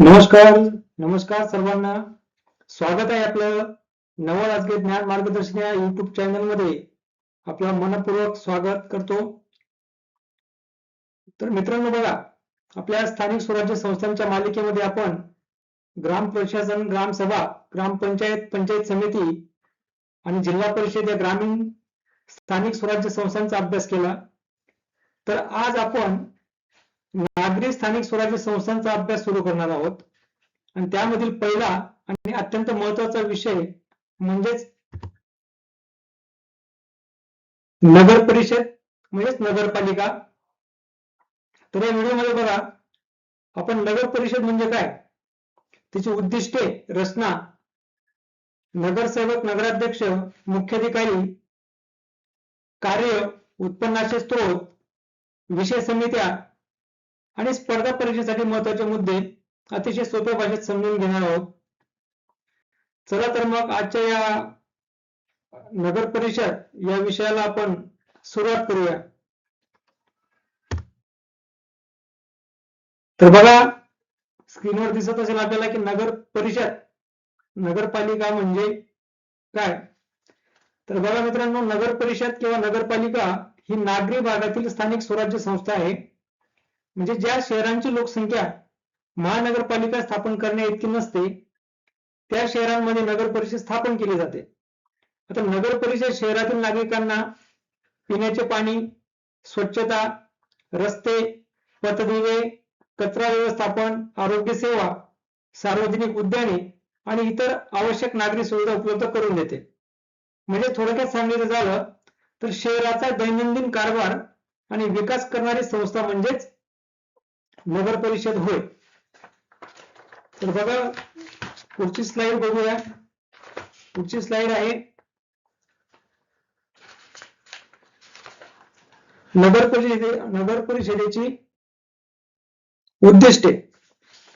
नमस्कार नमस्कार सर्वांना. स्वागत आहे आपलं नवं राजकीय ज्ञान मार्गदर्शन या युट्यूब चॅनल मध्ये. आपलं मनपूर्वक स्वागत करतो. तर मित्रांनो बघा, आपल्या स्थानिक स्वराज्य संस्थांच्या मालिकेमध्ये आपण ग्राम प्रशासन, ग्रामसभा, ग्रामपंचायत, पंचायत समिती आणि जिल्हा परिषद या ग्रामीण स्थानिक स्वराज्य संस्थांचा अभ्यास केला. तर आज आपण नागरी स्थानिक स्वराज्य संस्थांचा अभ्यास सुरू करणार आहोत आणि त्यामधील पहिला आणि अत्यंत महत्त्वाचा विषय म्हणजेच नगर परिषद म्हणजेच नगरपालिका. तर या व्हिडिओमध्ये बघा, आपण नगर परिषद म्हणजे काय, तिची उद्दिष्टे, रचना, नगरसेवक, नगराध्यक्ष, मुख्याधिकारी, कार्य, उत्पन्नाचे स्रोत, विषय समित्या आणि स्पर्धा परीक्षेसाठी महत्त्वाचे मुद्दे अतिशय सोप्या भाषेत समजून घेणार आहोत. चला तर मग आजच्या या नगर परिषद या विषयाला आपण सुरुवात करूया. तर बघा, स्क्रीनवर दिसत असेल आपल्याला की नगर परिषद, नगरपालिका म्हणजे काय. तर बघा मित्रांनो, नगर परिषद किंवा नगरपालिका ही नागरी भागातील स्थानिक स्वराज्य संस्था आहे. म्हणजे ज्या शहरांची लोकसंख्या महानगरपालिका स्थापन करण्या इतकी नसते त्या शहरांमध्ये नगर परिषद स्थापन केली जाते. आता नगर परिषद शहरातील नागरिकांना पिण्याचे पाणी, स्वच्छता, रस्ते, पथदिवे, कचरा व्यवस्थापन, आरोग्य सेवा, सार्वजनिक उद्याने आणि इतर आवश्यक नागरी सुविधा उपलब्ध करून देते. म्हणजे थोडक्यात सांगायचं झालं तर शहराचा दैनंदिन कारभार आणि विकास करणारी संस्था म्हणजेच नगर परिषद होय. तर बघा, पुढची स्लाइड बघूया. पुढची स्लाइड आहे नगर परिषदेची उद्दिष्टे.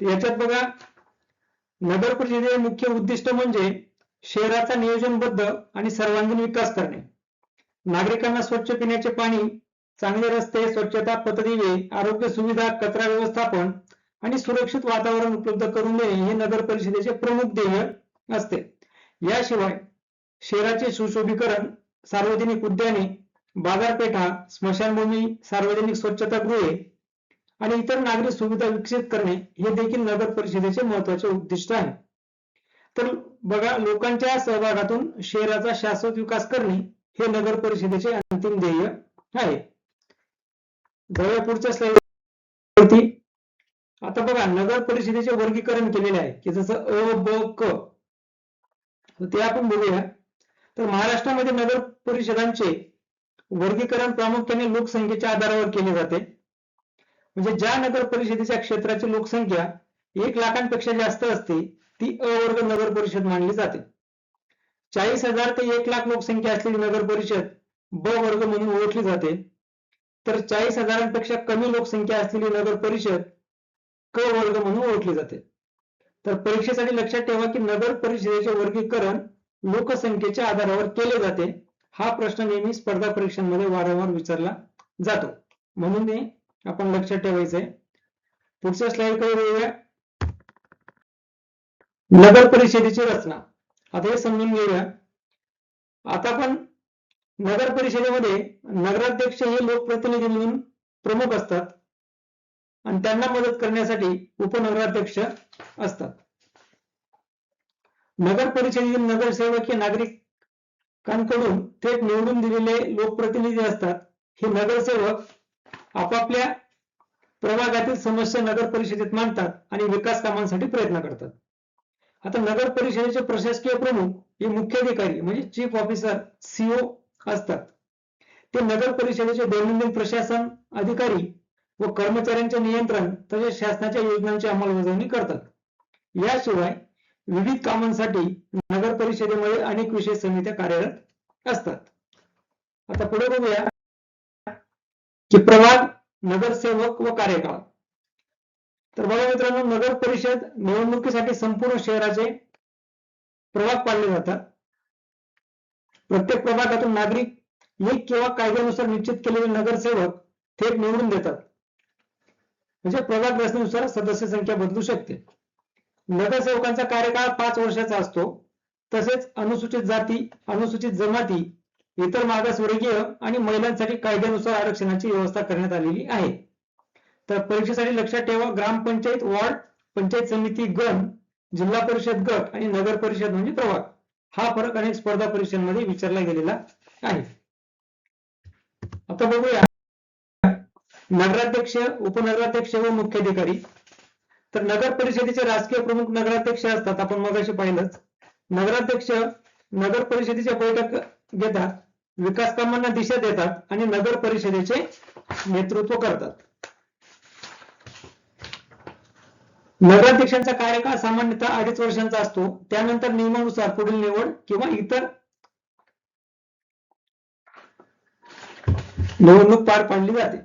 याच्यात बघा, नगर परिषदेचे मुख्य उद्दिष्ट म्हणजे शहराचा नियोजनबद्ध आणि सर्वांगीण विकास करणे, नागरिकांना स्वच्छ पिण्याचे पाणी, चांगले रस्ते, स्वच्छता, पथदिवे, आरोग्य सुविधा, कचरा व्यवस्थापन आणि सुरक्षित वातावरण उपलब्ध करून देणे हे नगर परिषदेचे प्रमुख ध्येय असते. याशिवाय शहराचे सुशोभीकरण, सार्वजनिक उद्याने, बाजारपेठा, स्मशानभूमी, सार्वजनिक स्वच्छतागृहे आणि इतर नागरी सुविधा विकसित करणे हे देखील नगर परिषदेचे महत्त्वाचे उद्दिष्ट आहे. तर बघा, लोकांच्या सहभागातून शहराचा शाश्वत विकास करणे हे नगर परिषदेचे अंतिम ध्येय आहे. पुढच्या स्लाइड. आता बघा, नगर परिषदेचे वर्गीकरण केलेले आहे की जसं अ, ब, क, ते आपण बघूया. तर महाराष्ट्रामध्ये नगर परिषदांचे वर्गीकरण प्रामुख्याने लोकसंख्येच्या आधारावर केले जाते. म्हणजे ज्या नगर परिषदेच्या क्षेत्राची लोकसंख्या 1 लाखांपेक्षा जास्त असते ती अ वर्ग नगर परिषद मानली जाते. 40,000 ते 1 लाख लोकसंख्या असलेली नगर परिषद ब वर्ग म्हणून ओळखली जाते. तर 40,000पेक्षा कमी लोकसंख्या असलेली नगर परिषद क वर्ग म्हणून ओळखली जाते. तर परीक्षेसाठी लक्षात ठेवा की नगर परिषदेचे वर्गीकरण लोकसंख्येच्या आधारावर केले जाते. हा प्रश्न नेहमी स्पर्धा परीक्षांमध्ये वारंवार विचारला जातो, म्हणून हे आपण लक्षात ठेवायचं आहे. पुढच्या स्लाइड कडे वळूया. नगर परिषदेची रचना आता हे समजून घेऊया. आता आपण नगर परिषदेमध्ये नगराध्यक्ष हे लोकप्रतिनिधी म्हणून प्रमुख असतात आणि त्यांना मदत करण्यासाठी उपनगराध्यक्ष असतात. नगर परिषदेतील नगरसेवक हे नागरिकांकडून थेट निवडून दिलेले लोकप्रतिनिधी असतात. हे नगरसेवक आपापल्या प्रभागातील समस्या नगर परिषदेत मांडतात आणि विकास कामांसाठी प्रयत्न करतात. आता नगर परिषदेचे प्रशासकीय प्रमुख हे मुख्याधिकारी म्हणजे चीफ ऑफिसर सीओ असतात. ते नगर परिषदेचे दैनंदिन प्रशासन, अधिकारी व कर्मचाऱ्यांचे नियंत्रण तसेच शासनाच्या योजनांची अंमलबजावणी करतात. याशिवाय विविध कामांसाठी नगर परिषदेमध्ये अनेक विशेष समित्या कार्यरत असतात. आता पुढे बघूया की प्रभाग, नगरसेवक व कार्यकाळ. तर बघा मित्रांनो, नगर परिषद निवडणुकीसाठी संपूर्ण शहराचे प्रभाग पाडले जातात. प्रत्येक प्रभागातून नागरिक एक किंवा कायद्यानुसार निश्चित केलेले नगरसेवक थेट निवडून देतात. म्हणजे प्रभाग रचनेनुसार सदस्य संख्या बदलू शकते. नगरसेवकांचा कार्यकाळ 5 वर्षाचा असतो. तसेच अनुसूचित जाती, अनुसूचित जमाती, इतर मागासवर्गीय आणि महिलांसाठी कायद्यानुसार आरक्षणाची व्यवस्था करण्यात आलेली आहे. तर परीक्षेसाठी लक्षात ठेवा, ग्रामपंचायत, वॉर्ड, पंचायत समिती गण, जिल्हा परिषद गट आणि नगर परिषद म्हणजे प्रभाग, हा फरक अनेक स्पर्धा परीक्षांमध्ये विचारला गेलेला आहे. आता बघूया नगराध्यक्ष, उपनगराध्यक्ष व मुख्याधिकारी. तर नगर परिषदेचे राजकीय प्रमुख नगराध्यक्ष असतात, आपण मगाशी पाहिलंच. नगराध्यक्ष नगर परिषदेच्या बैठक घेतात, विकास कामांना दिशा देतात आणि नगर परिषदेचे नेतृत्व करतात. नगराध्यक्षांचा कार्यकाळ सामान्यतः 2.5 वर्षांचा असतो. त्यानंतर नियमानुसार पुढील निवड किंवा इतर निवडणूक पार पाडली जाते.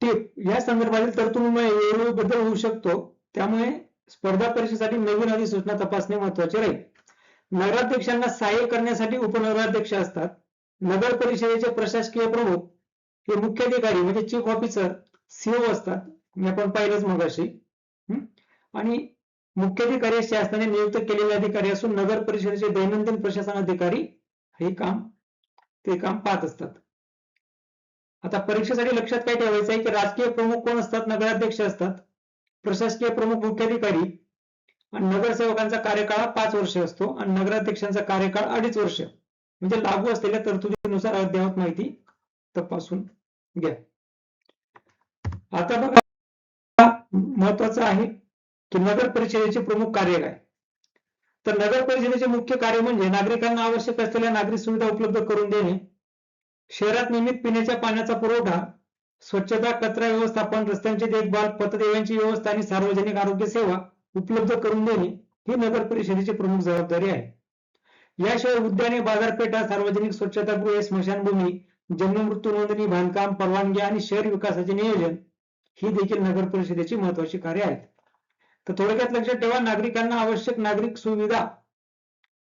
टिप: या संदर्भातील तरतुदीमुळे बदल होऊ शकतो, त्यामुळे स्पर्धा परीक्षेसाठी नवीन अधिसूचना तपासणे महत्वाचे राहील. नगराध्यक्षांना सहाय्य करण्यासाठी उपनगराध्यक्ष असतात. नगर परिषदेचे प्रशासकीय प्रमुख हे मुख्याधिकारी म्हणजे चीफ ऑफिसर, सीओ असतात, मी आपण पाहिलंच मगाशी. आणि मुख्याधिकारी शासनाने नियुक्त केलेले अधिकारी असून नगर परिषदेचे दैनंदिन प्रशासन अधिकारी हे काम पाहत असतात. आता परीक्षेसाठी लक्षात काय ठेवायचं आहे की राजकीय प्रमुख कोण असतात? नगराध्यक्ष असतात. प्रशासकीय प्रमुख मुख्याधिकारी आणि नगरसेवकांचा कार्यकाळ 5 वर्ष असतो आणि नगराध्यक्षांचा कार्यकाळ 2.5 वर्ष. म्हणजे लागू असलेल्या तरतुदीनुसार अद्ययावत माहिती तपासून घ्या. आता बघा, महत्वाचं आहे की नगर परिषदेचे प्रमुख कार्य काय. तर नगर परिषदेचे मुख्य कार्य म्हणजे नागरिकांना आवश्यक असलेल्या नागरी सुविधा उपलब्ध करून देणे, शहरात नियमित पिण्याच्या पाण्याचा पुरवठा, स्वच्छता, कचरा व्यवस्थापन, रस्त्यांची देखभाल, पथदिव्यांची व्यवस्था आणि सार्वजनिक आरोग्य सेवा उपलब्ध करून देणे ही नगर परिषदेची प्रमुख जबाबदारी आहे. याशिवाय उद्याने, बाजारपेठा, सार्वजनिक स्वच्छतागृहे, स्मशानभूमी, जन्म मृत्यू नोंदणी, बांधकाम परवानगी आणि शहर विकासाचे नियोजन ही देखील नगर परिषदेची महत्वाची कार्य आहेत. तर थोडक्यात लक्षात ठेवा, नागरिकांना आवश्यक नागरिक सुविधा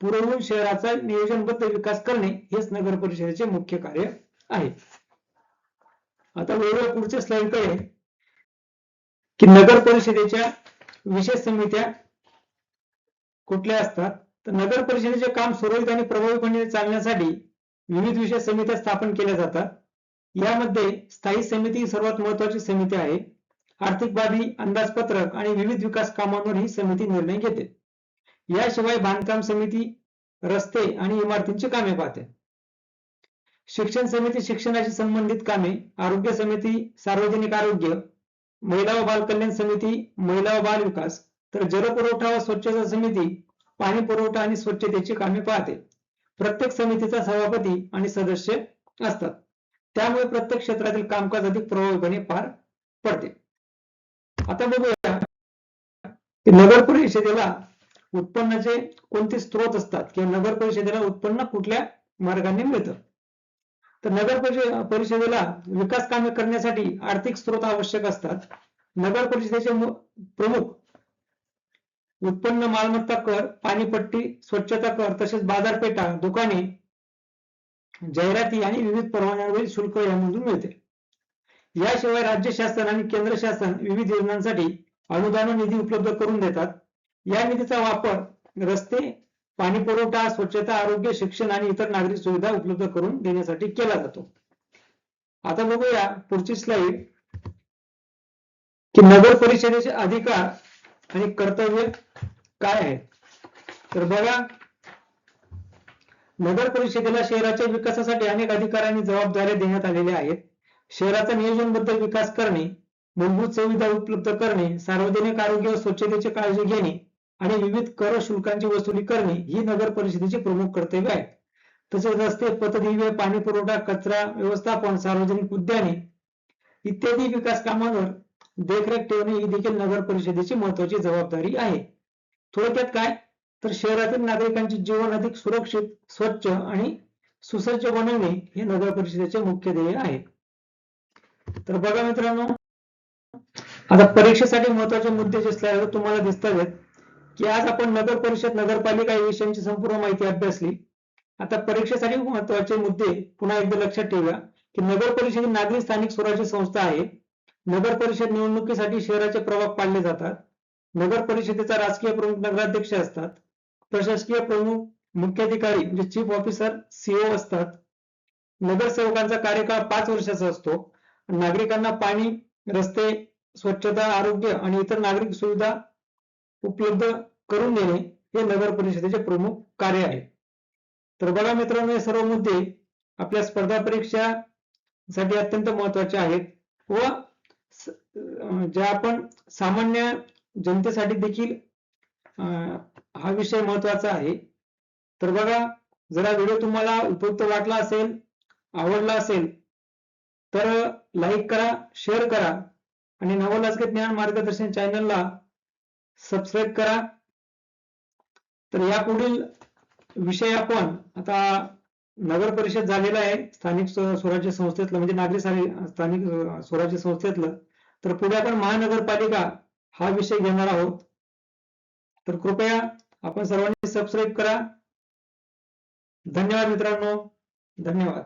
पुरवून शहराचा नियोजनबद्ध विकास करणे हेच नगर परिषदेचे मुख्य कार्य आहे. आता वेगवेगळ्या पुढच्या स्लाइडकडे की नगर परिषदेच्या विशेष समित्या कुठल्या असतात. तर नगर परिषदेचे काम सुरळीत आणि प्रभावीपणे चालण्यासाठी विविध विशेष समित्या स्थापन केल्या जातात. यामध्ये स्थायी समिती ही सर्वात महत्वाची समिती आहे. आर्थिक बाबी, अंदाजपत्रक आणि विविध विकास कामांवर ही समिती निर्णय घेते. याशिवाय बांधकाम समिती रस्ते आणि इमारतींची कामे पाहते. शिक्षण समिती शिक्षणाशी संबंधित कामे, आरोग्य समिती सार्वजनिक आरोग्य, महिला व बाल कल्याण समिती महिला व बाल विकास, तर जलपुरवठा व स्वच्छता समिती पाणी पुरवठा आणि स्वच्छतेची कामे पाहते. प्रत्येक समितीचा सभापती आणि सदस्य असतात. त्यामुळे प्रत्येक क्षेत्रातील कामकाज अधिक प्रभावीपणे पार पडते. आता बघूया की नगर परिषदेला उत्पन्नाचे कोणते स्रोत असतात किंवा नगर परिषदेला उत्पन्न कुठल्या मार्गाने मिळतं. तर नगर परिषदेला विकास कामे करण्यासाठी आर्थिक स्रोत आवश्यक असतात. नगर परिषदेचे प्रमुख उत्पन्न मालमत्ता कर, पाणीपट्टी, स्वच्छता कर, तसेच बाजारपेठा, दुकाने, जाहिराती आणि विविध परवान्यांवरील शुल्क यामधून मिळते. याशिवाय राज्य शासन आणि केंद्र शासन विविध योजनांसाठी अनुदान निधी उपलब्ध करून देतात. या निधीचा वापर रस्ते, पाणी पुरवठा, स्वच्छता, आरोग्य, शिक्षण आणि इतर नागरी सुविधा उपलब्ध करून देण्यासाठी केला जातो. आता बघूया पुढची स्लाइड की नगर परिषदेचे अधिकार आणि कर्तव्य काय आहे. तर बघा, नगर परिषदेला शहराच्या विकासासाठी अनेक अधिकार आणि जबाबदाऱ्या देण्यात आलेल्या आहेत. शहराचा नियोजनबद्ध विकास करणे, मूलभूत सुविधा उपलब्ध करणे, सार्वजनिक आरोग्य व स्वच्छतेची काळजी घेणे आणि विविध कर शुल्कांची वसुली करणे ही नगर परिषदेची प्रमुख कर्तव्य आहेत. तसेच रस्ते, पथदिवे, पाणी पुरवठा, कचरा व्यवस्थापन, सार्वजनिक उद्याने इत्यादी विकास कामांवर देखरेख ठेवणे ही देखील नगर परिषदेची महत्वाची जबाबदारी आहे. थोडक्यात काय, तर शहरातील नागरिकांचे जीवन अधिक सुरक्षित, स्वच्छ आणि सुसज्ज बनवणे हे नगर परिषदेचे मुख्य ध्येय आहे. तर बघा मित्रांनो, आता परीक्षेसाठी महत्वाचे मुद्दे जे स्लाइडवर तुम्हाला दिसतात की आज आपण नगर परिषद, नगरपालिका या विषयांची संपूर्ण माहिती अभ्यासली. आता परीक्षेसाठी महत्वाचे मुद्दे पुन्हा एकदा लक्षात ठेवा की नगर परिषद ही नागरी स्थानिक स्वराज्य संस्था आहे. नगर परिषद निवडणुकीसाठी शहराचे प्रभाग पाडले जातात. नगर परिषदेचा राजकीय प्रमुख नगराध्यक्ष असतात. प्रशासकीय प्रमुख मुख्याधिकारी म्हणजे चीफ ऑफिसर सीओ असतात. नगरसेवकांचा कार्यकाळ 5 वर्षाचा असतो. नागरिकांना पाणी, रस्ते, स्वच्छता, आरोग्य आणि इतर नागरिक सुविधा उपलब्ध करून देणे हे नगर परिषदेचे प्रमुख कार्य आहे. तर बघा मित्रांनो, हे सर्व मुद्दे आपल्या स्पर्धा परीक्षासाठी अत्यंत महत्वाचे आहेत व ज्या आपण सामान्य जनतेसाठी देखील हा विषय महत्वाचा आहे. तर बघा, जर हा व्हिडिओ तुम्हाला उपयुक्त वाटला असेल, आवडला असेल तर लाईक करा, शेअर करा आणि नवलासके ज्ञान मार्गदर्शन चॅनलला सबस्क्राईब करा. तर यापुढील विषय आपण आता नगर परिषद झालेला आहे स्थानिक स्वराज्य संस्थेतलं, म्हणजे नागरी स्थानिक स्वराज्य संस्थेतलं. तर पुढे आपण महानगरपालिका हा विषय घेणार आहोत. तर कृपया आपण सर्वांनी सबस्क्राईब करा. धन्यवाद मित्रांनो, धन्यवाद.